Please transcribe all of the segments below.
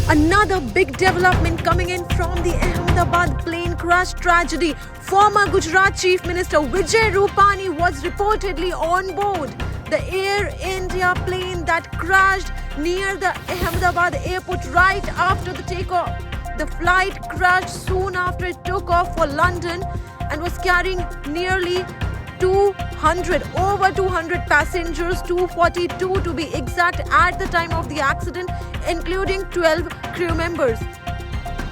Another big development coming in from the Ahmedabad plane crash tragedy. Former Gujarat Chief Minister Vijay Rupani was reportedly on board the Air India plane that crashed near the Ahmedabad airport right after the takeoff. The flight crashed soon after it took off for London and was carrying nearly over 200 passengers, 242 to be exact at the time of the accident, including 12 crew members.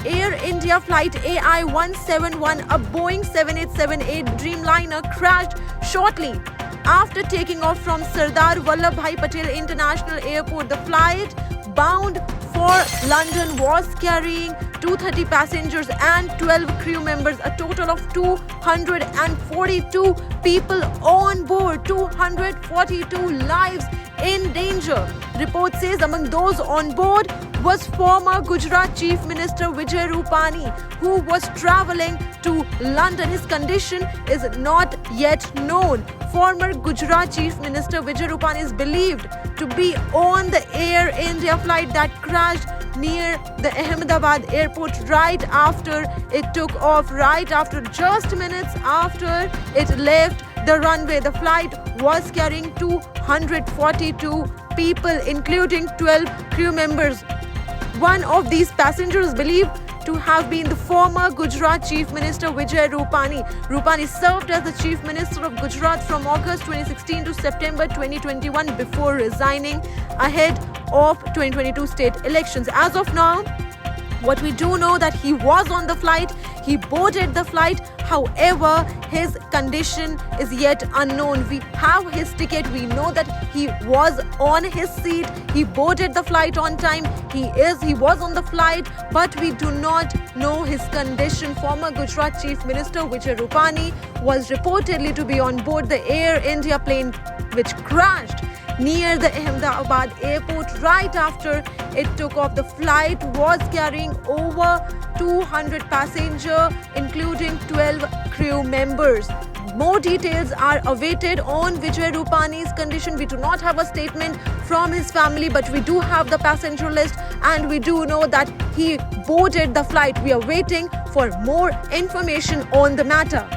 Air India flight AI-171, a Boeing 7878 Dreamliner, crashed shortly after taking off from Sardar Vallabhbhai Patel International Airport. The flight bound for London was carrying 230 passengers and 12 crew members, a total of 242 people on board, 242 lives in danger. Report says among those on board was former Gujarat Chief Minister Vijay Rupani, who was travelling to London. His condition is not yet known. Former Gujarat Chief Minister Vijay Rupani is believed to be on the Air India flight that crashed near the Ahmedabad airport right after it took off, just minutes after it left the runway. The flight was carrying 242 people, including 12 crew members. One of these passengers is believed to have been the former Gujarat Chief Minister Vijay Rupani. Rupani served as the Chief Minister of Gujarat from August 2016 to September 2021 before resigning ahead of 2022 state elections. As of now, what we do know that he was on the flight, he boarded the flight. However, his condition is yet unknown. We have his ticket. We know that he was on his seat. He boarded the flight on time. He was on the flight, but we do not know his condition. Former Gujarat Chief Minister Vijay Rupani was reportedly to be on board the Air India plane which crashed near the Ahmedabad airport right after it took off. The flight was carrying over 200 passengers, including 12 crew members. More details are awaited on Vijay Rupani's condition. We do not have a statement from his family, but we do have the passenger list and we do know that he boarded the flight. We are waiting for more information on the matter.